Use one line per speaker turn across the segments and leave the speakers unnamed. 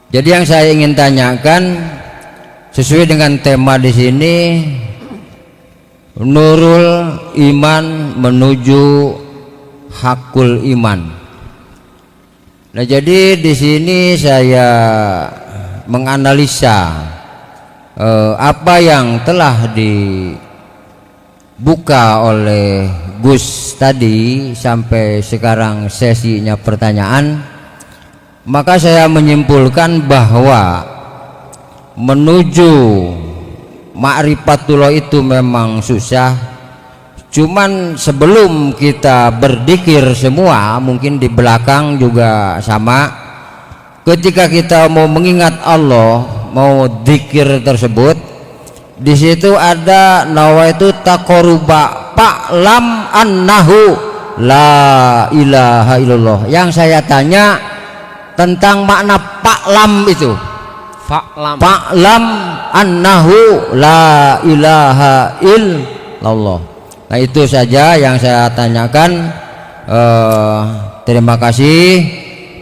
Jadi yang saya ingin tanyakan sesuai dengan tema di sini, nurul iman menuju hakul iman. Nah, jadi di sini saya menganalisa apa yang telah dibuka oleh Gus tadi sampai sekarang sesinya pertanyaan. Maka saya menyimpulkan bahwa menuju ma'rifatullah itu memang susah. Cuman sebelum kita berzikir semua, mungkin di belakang juga sama, ketika kita mau mengingat Allah, mau zikir tersebut, di situ ada nawaitu taqarruba fa'lam annahu la ilaha illallah. Yang saya tanya tentang makna fa'lam itu. Fa'lam annahu la ilaha illallah. Nah, itu saja yang saya tanyakan. Terima kasih.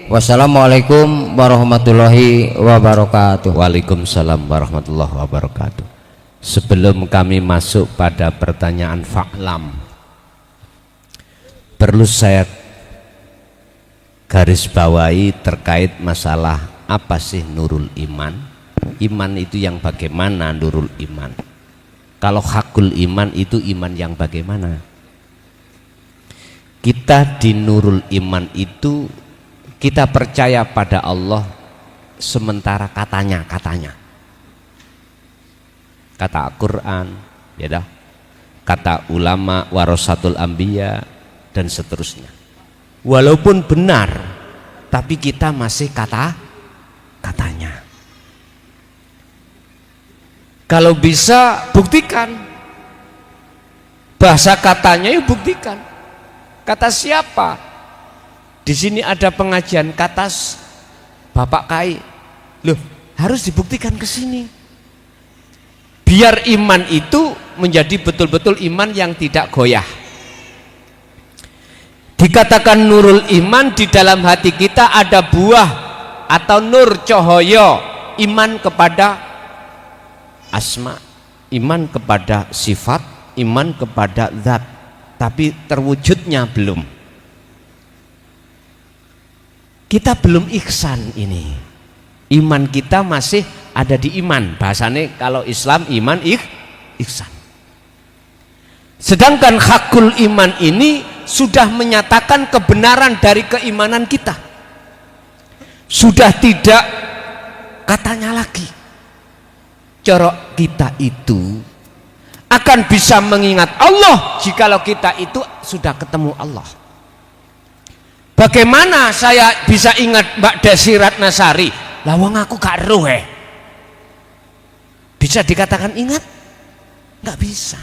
Wassalamualaikum warahmatullahi wabarakatuh.
Waalaikumsalam warahmatullahi wabarakatuh. Sebelum kami masuk pada pertanyaan fa'lam, perlu saya garis bawahi terkait masalah apa sih nurul iman. Iman itu yang bagaimana nurul iman? Kalau hakul iman itu iman yang bagaimana? Kita di nurul iman itu kita percaya pada Allah sementara katanya kata Al-Quran, ya dah, kata ulama warasatul anbiya dan seterusnya. Walaupun benar, tapi kita masih katanya. Kalau bisa buktikan, bahasa katanya ya buktikan. Kata siapa? Di sini ada pengajian kata Bapak Kai. Loh, harus dibuktikan ke sini. Biar iman itu menjadi betul-betul iman yang tidak goyah. Dikatakan nurul iman, di dalam hati kita ada buah atau nur cahaya iman kepada asma, iman kepada sifat, iman kepada zat, tapi terwujudnya belum. Kita belum ihsan ini. Iman kita masih ada di iman. Bahasanya kalau Islam iman ihsan. Sedangkan hakul iman ini sudah menyatakan kebenaran dari keimanan kita. Sudah tidak katanya lagi. Corok kita itu akan bisa mengingat Allah jikalau kita itu sudah ketemu Allah. Bagaimana saya bisa ingat Mbak Desi Ratnasari? Lawang aku gak roh Bisa dikatakan ingat? Gak bisa.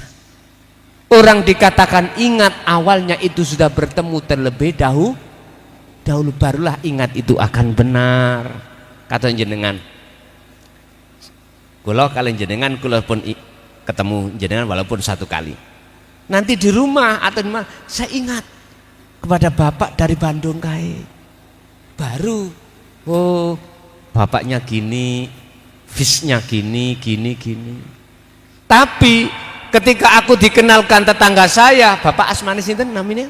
Orang dikatakan ingat awalnya itu sudah bertemu terlebih dahulu barulah ingat itu akan benar. Kata jenengan, kalau kalian jenengan kula pun ketemu jenengan walaupun satu kali. Nanti di rumah atau di mana saya ingat kepada bapak dari Bandung Kai. Baru oh bapaknya gini, visnya gini. Tapi ketika aku dikenalkan tetangga saya, Bapak asmane sinten namanya?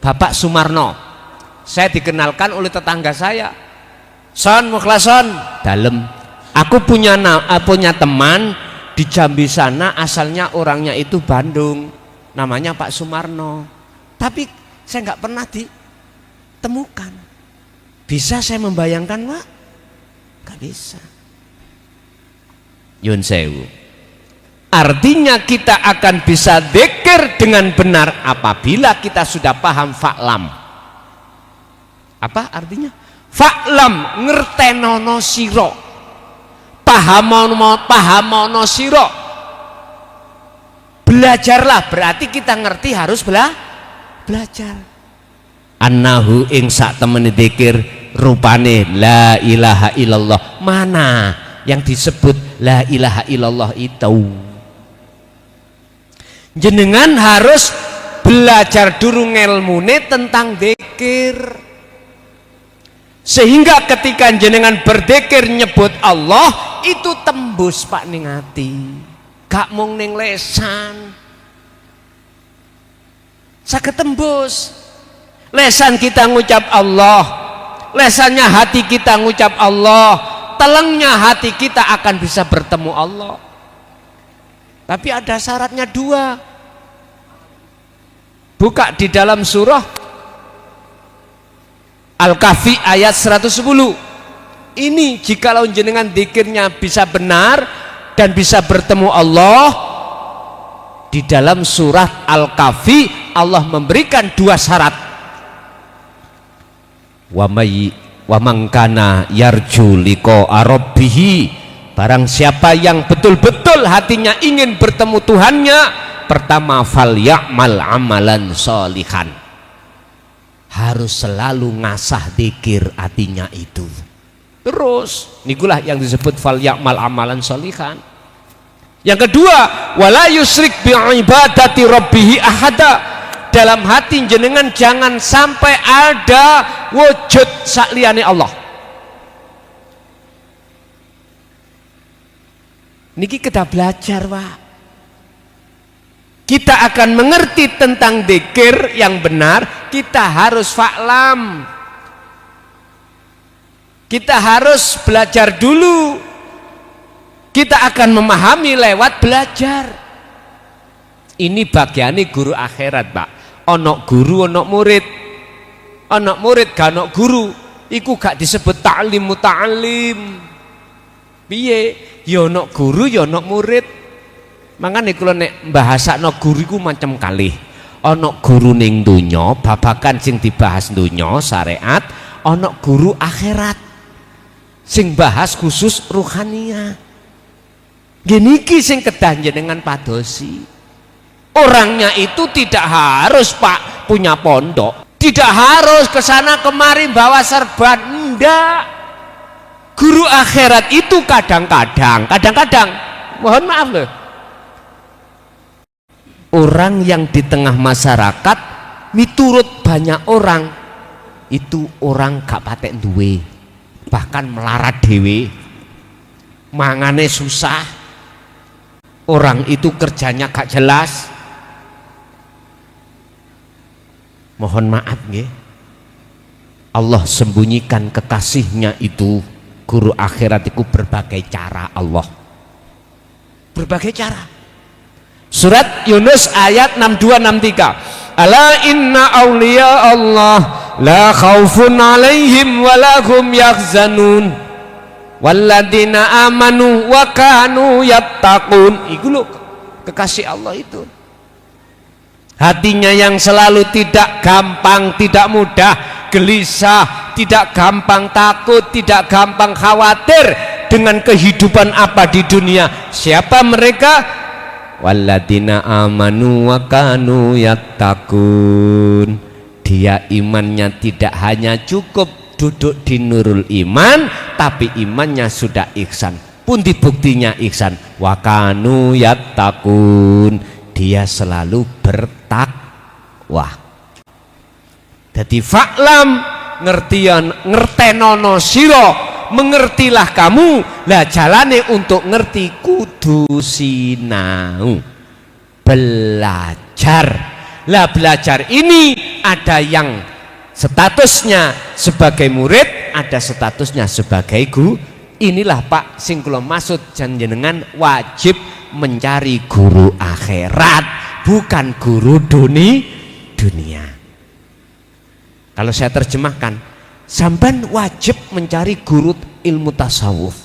Bapak Sumarno. Saya dikenalkan oleh tetangga saya. Son mukhlason dalem. Aku punya teman di Jambi sana, asalnya orangnya itu Bandung, namanya Pak Sumarno. Tapi saya nggak pernah ditemukan. Bisa saya membayangkan, Pak? Nggak bisa. Yun sewu. Artinya kita akan bisa dzikir dengan benar apabila kita sudah paham fa'lam. Apa artinya? Fa'lam ngertenono siro, pahamono siro. Belajarlah, berarti kita ngerti harus belajar. Annahu ing sak temene dzikir rupane la ilaha illallah. Mana yang disebut la ilaha illallah itu? Jenengan harus belajar dulu ngelmune tentang dzikir. sehingga ketika jenengan berzikir nyebut Allah itu tembus Pak ning ati, gak mung ning lesan, saged tembus. Lesan kita ngucap Allah, lesannya hati kita ngucap Allah, telengnya hati kita akan bisa bertemu Allah. Tapi ada syaratnya dua. Buka di dalam surah Al-Kahfi ayat 110. Ini jikalau jenengan dzikirnya bisa benar dan bisa bertemu Allah, di dalam surat Al-Kahfi Allah memberikan dua syarat. Wa man kana yarju liqa'a rabbih, barang siapa yang betul-betul hatinya ingin bertemu Tuhannya, pertama falyamal amalan sholihan, harus selalu ngasah dzikir hatinya itu. Terus nikulah yang disebut falyamal amalan sholihan. Yang kedua, wala yusrik bi ibadati rabbih ahada, dalam hati jenengan jangan sampai ada wujud sakliyane Allah. Niki kita belajar, Pak. Kita akan mengerti tentang dzikir yang benar, kita harus fa'lam. Kita harus belajar dulu. Kita akan memahami lewat belajar. Ini bagiannya guru akhirat, Pak. Onok guru, onok murid. Onok murid, gak onok guru. Iku gak disebut ta'lim muta'alim. Piye? Ya onok guru, ya onok murid. Makanya kalau nek bahasakno guru iku macam kalih. Ana guru ning donya, babakan sing dibahas donya syariat, ana guru akhirat sing bahas khusus ruhaniyah. Nggih niki sing kedah jenengan padosi. Orangnya itu tidak harus Pak punya pondok, tidak harus ke sana kemari bawa serban, enggak. Guru akhirat itu kadang-kadang mohon maaf loh, orang yang di tengah masyarakat miturut banyak orang itu orang gak patek duwe, bahkan melarat dewe, mangane susah, orang itu kerjanya gak jelas. Mohon maaf nggih, Allah sembunyikan kekasihnya itu guru akhirat itu berbagai cara. Allah berbagai cara. Surat Yunus ayat 62-63. Ala inna awliya Allah la khawfun alaihim wa lahum yahzanun walladzina amanu wa kanu yattaqun. Iku lho kekasih Allah itu. Hatinya yang selalu tidak gampang, tidak mudah gelisah, tidak gampang takut, tidak gampang khawatir dengan kehidupan apa di dunia. Siapa mereka? Walladzina amanu wa kanu yattaqun. Dia imannya tidak hanya cukup duduk di nurul iman, tapi imannya sudah ihsan. Pundi buktinya ihsan? Wa kanu yattaqun. Dia selalu bertakwa. Jadi fa'lam, ngertenono sira, mengertilah kamu. Lah jalane untuk ngerti kudu sinau, belajar. Lah belajar ini ada yang statusnya sebagai murid, ada statusnya sebagai guru. Inilah Pak sing kula maksud jenengan wajib mencari guru akhirat, bukan guru dunia. Kalau saya terjemahkan, sampean wajib mencari guru ilmu tasawuf,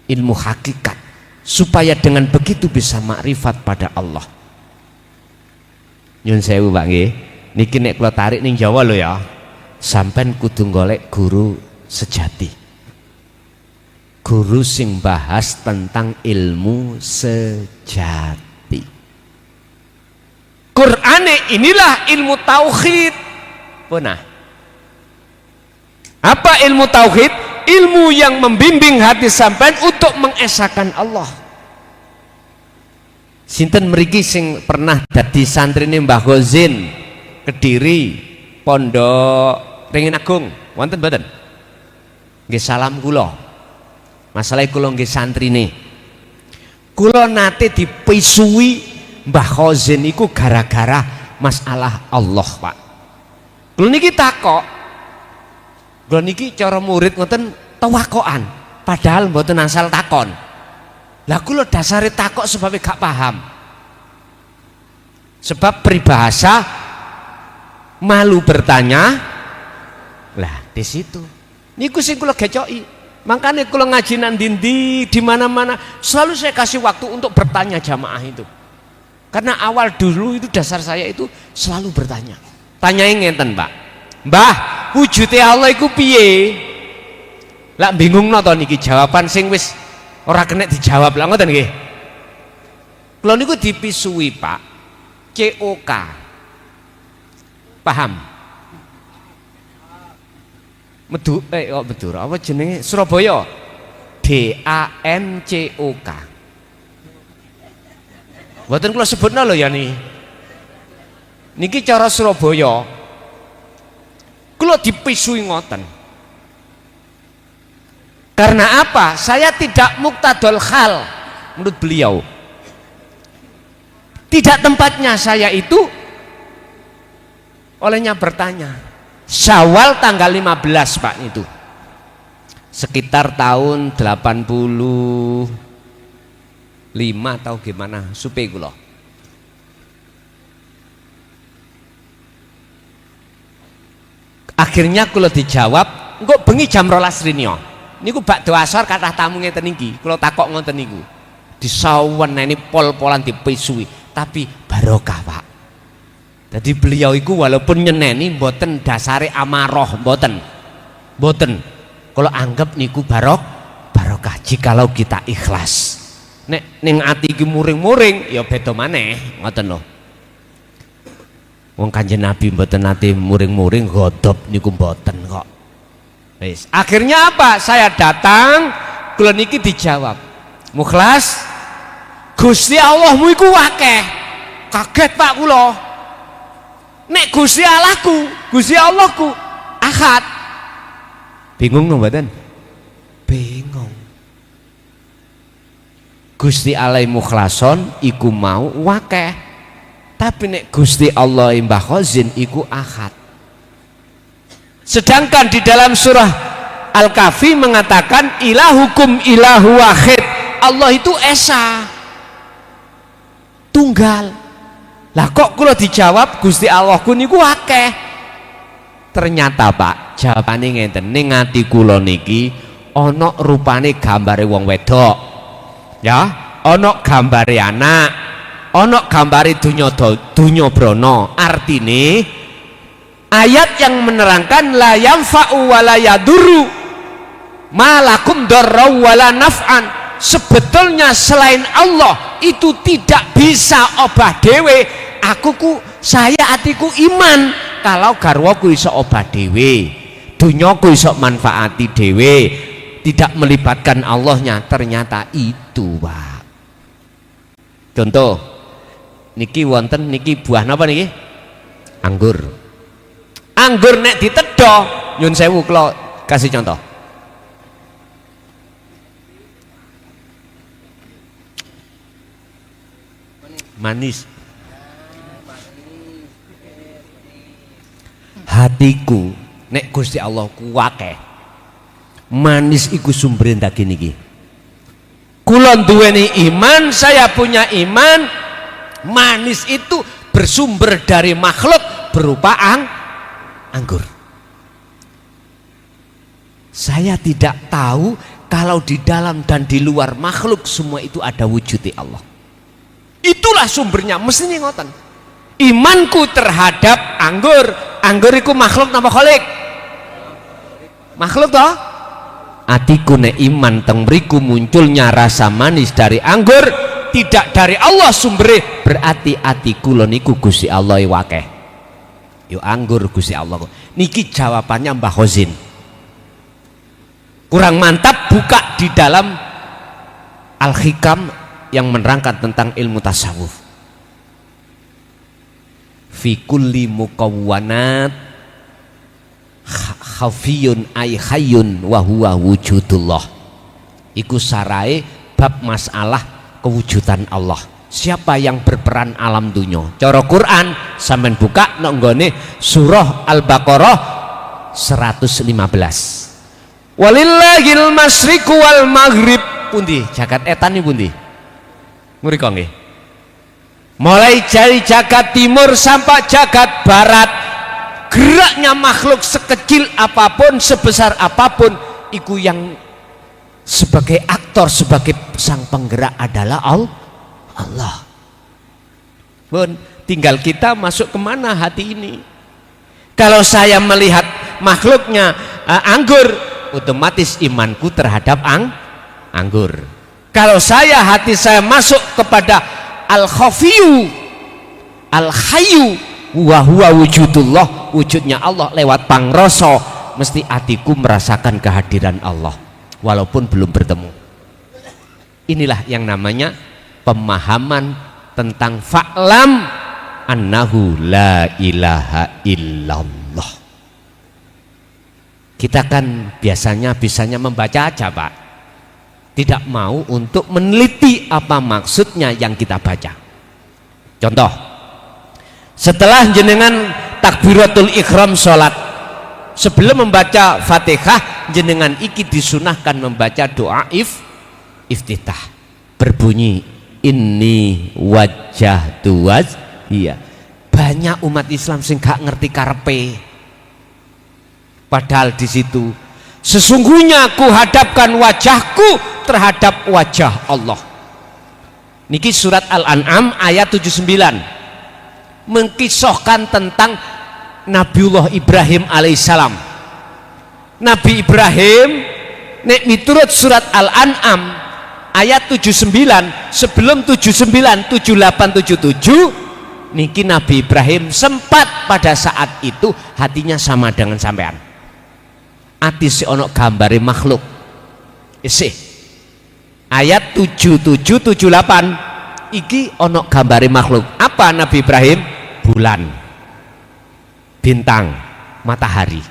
ilmu hakikat, supaya dengan begitu bisa makrifat pada Allah. Nyun sewu Pak nggih, niki nek kula tarik ning Jawa lho ya, sampean kudu golek guru sejati, guru sing bahas tentang ilmu sejati. Qur'ane inilah ilmu tauhid. Punah. Apa ilmu tauhid? Ilmu yang membimbing hati sampean untuk mengesahkan Allah. Sinten mriki sing pernah dadi santrine Mbah Ghazin Kediri, Pondok Ringin Agung? wonten mboten? Nggih salam kula. Masalah kula nggih santrine. Kula nate dipisui Mbah Khazin iku gara-gara masalah Allah, Pak. Kula niki takok. Kula niki cara murid ngoten tawakokan, padahal mboten asal takon. Lah kula dasare takok sebab gak paham. Sebab peribahasa malu bertanya. Lah di situ. Niku sing kula gecoki. Makanya kula ngaji nang ndi di mana-mana selalu saya kasih waktu untuk bertanya jamaah itu. Karena awal dulu itu dasar saya itu selalu bertanya. Tanyain ngenten, Pak. Mbah, wujude Allah iku piye? Lah bingung to niki jawaban sing wis ora kena dijawab lah ngoten nggih. Kula niku dipisui, Pak. COK. Paham? Medura apa jenenge? Surabaya. DANCOK. Mboten kula sebutno lho ya niki cara Surabaya. Kula dipisui ngoten. Karena apa? Saya tidak muktadol hal menurut beliau. Tidak tempatnya saya itu olehnya bertanya. Syawal tanggal 15, Pak, itu sekitar tahun 85 atau gimana supe kula. Akhirnya kula dijawab, engko bengi jam 12 rinyo. Niku bakdo asar kathah tamu ngeten niki. Kula takok ngoten niku. Disaweneni pol-polan dipisui, tapi barokah, Pak. Jadi beliau itu walaupun nyeneni mboten dasare amarah, mboten. Kalau anggap niku barokah jikalau kita ikhlas. Nek ning ati iki muring-muring ya beda maneh, ngoten lho. Wong Kanjeng Nabi mboten nate muring-muring godop niku mboten kok. Wis, akhirnya apa? Saya datang, kula niki dijawab. Mukhlas, Gusti Allahmu iku akeh. Kaget, Pak, kula. Nek Gusti Allahku, Gusti Allahku ahad. Bingung no mboten? Bingung. Gusti Allah mukhlason iku mau wakeh. Tapi nek Gusti Allah Mbah Khazin iku ahad. Sedangkan di dalam surah Al-Kahfi mengatakan ilahukum ilahu wahid. Allah itu esa. Tunggal. Lah kok kula dijawab Gusti Allahku niku akeh. Ternyata, Pak, jawabane ngenten, ning ati kula niki ana rupane gambare wong wedok. Ya, ana gambare anak, ana gambare dunya brana. Artine ayat yang menerangkan la yanfa'u wa la yadurru malakum darra wa la naf'an. Sebetulnya selain Allah itu tidak bisa obah dewe. Saya atiku iman kalau garwaku iso obah dewe, dunyaku iso manfaati dewe, tidak melibatkan Allahnya. Ternyata itu, Pak. Contoh niki wonten niki buah napa niki? Anggur. Anggur nek ditedho nyun sewu kula kasih contoh. Manis. Hatiku nek Gusti Allah kuwake. Manis iku sumber daging niki. Kula duweni iman, saya punya iman. Manis itu bersumber dari makhluk berupa anggur. Saya tidak tahu kalau di dalam dan di luar makhluk semua itu ada wujudnya Allah. Itulah sumbernya, mestinya ngoten. Imanku terhadap anggur iku makhluk napa khalik? Makhluk toh? Atiku nek iman teng mriku munculnya rasa manis dari anggur, tidak dari Allah sumbere, berarti atiku lho niku Gusti Allah wakeh. Yo anggur Gusti Allah. Niki jawabannya Mbah Khazin. Kurang mantap buka di dalam Al-Hikam yang menerangkan tentang ilmu tasawuf. Fi kulli mukawwanat khafiyun ay hayyun wa huwa wujudullah. Iku sarai bab masalah kewujudan Allah. Siapa yang berperan alam dunya? Cara Quran sampean buka nang nggone surah Al-Baqarah 115. Walillahil masyriqu wal maghrib. Pundi jagat etan iki pundi? Mriko nggih. Mulai dari jagat timur sampai jagat barat, geraknya makhluk sekecil apapun, sebesar apapun, iku yang sebagai aktor, sebagai sang penggerak adalah Allah. Bun, tinggal kita masuk kemana hati ini. Kalau saya melihat makhluknya anggur, otomatis imanku terhadap anggur. Kalau hati saya masuk kepada al-khafiyu al-hayyu wa huwa wujudullah, wujudnya Allah lewat pangrasa, mesti hatiku merasakan kehadiran Allah walaupun belum bertemu. Inilah yang namanya pemahaman tentang fa'lam annahu la ilaha illallah. Kita kan bisanya membaca aja, Pak, tidak mau untuk meneliti apa maksudnya yang kita baca. Contoh, setelah jenengan takbiratul ihram sholat, sebelum membaca Fatihah, jenengan iki disunahkan membaca doa iftitah, berbunyi inni wajjahtu wajhiya. Banyak umat Islam sing gak ngerti karepe, padahal di situ sesungguhnya ku hadapkan wajahku terhadap wajah Allah. Niki surat Al-An'am ayat 79 mengkisahkan tentang Nabiullah Ibrahim alaihissalam. Nabi Ibrahim nek miturut surat Al-An'am ayat 79, sebelum 79, 78, 77 niki Nabi Ibrahim sempat pada saat itu hatinya sama dengan sampean. Ati si ono gambare makhluk. Isih. Ayat 77, 78 iki ono gambare makhluk. Apa Nabi Ibrahim? Bulan, bintang, matahari.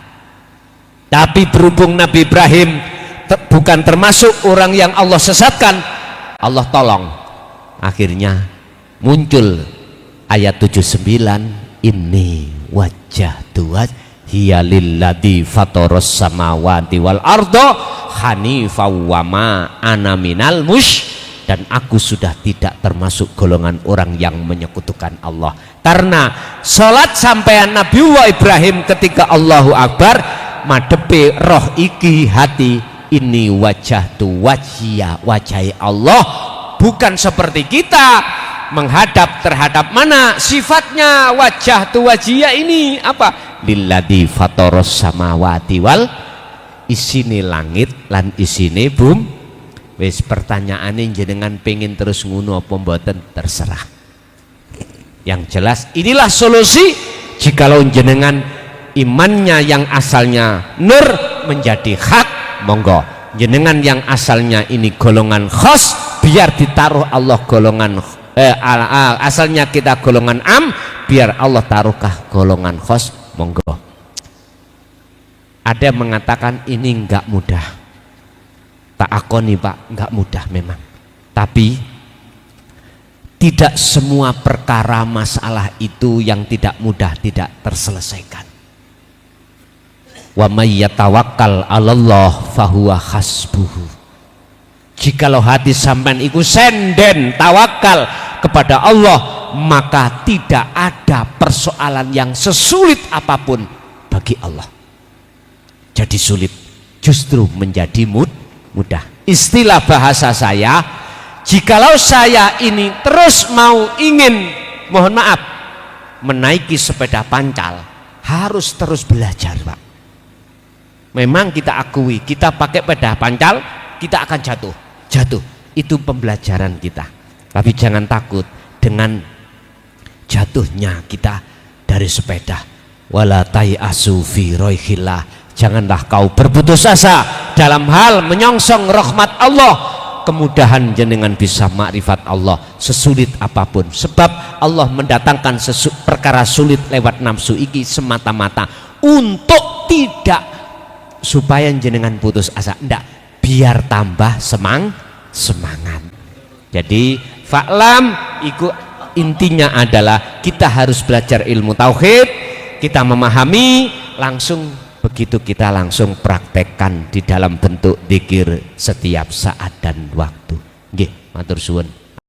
Tapi berhubung Nabi Ibrahim bukan termasuk orang yang Allah sesatkan, Allah tolong. Akhirnya muncul ayat 79, inni wajjahtu hiya lilladzi fataras samawati wal arda hanifa wa ma ana minal dan aku sudah tidak termasuk golongan orang yang menyekutukan Allah. Karena salat sampean Nabiullah Ibrahim ketika Allahu Akbar madepe roh iki hati ini wajjahtu wajhiya, wajah Allah, bukan seperti kita menghadap terhadap mana sifatnya wajjahtu wajhiya ini apa? Lilladzi fataras samawati wal, isine langit lan isine bumi. Wis pertanyaane jenengan pengen terus ngono apa mboten, terserah. Yang jelas inilah solusi jikalau jenengan imannya yang asalnya nur menjadi hak, monggo. Jenengan yang asalnya ini golongan khos, biar ditaruh Allah golongan asalnya kita golongan am, biar Allah taruhkah golongan khos, monggo. Ada yang mengatakan ini enggak mudah. Tak akoni Pak, enggak mudah memang. Tapi tidak semua perkara masalah itu yang tidak mudah tidak terselesaikan. Wa may yatawakkal 'alallah fahuwa hasbuhu. Jikalau hati sampean iku senden tawakal kepada Allah, maka tidak ada persoalan yang sesulit apapun bagi Allah. Jadi sulit justru menjadi mudah. Istilah bahasa saya, jikalau saya ini terus mau ingin, mohon maaf, menaiki sepeda pancal, harus terus belajar Pak. Memang kita akui, kita pakai sepeda pancal, kita akan jatuh, itu pembelajaran kita. Tapi jangan takut dengan jatuhnya kita dari sepeda. Wala tai'asu fi roihillah, janganlah kau berputus asa dalam hal menyongsong rahmat Allah. Kemudahan jenengan bisa makrifat Allah sesulit apapun, sebab Allah mendatangkan perkara sulit lewat nafsu iki semata-mata untuk tidak supaya jenengan putus asa, ndak, biar tambah semangat. Jadi fa'lam iku intinya adalah kita harus belajar ilmu tauhid, kita memahami, langsung begitu kita langsung praktekkan di dalam bentuk dzikir setiap saat dan waktu. Nggih, matur suwun.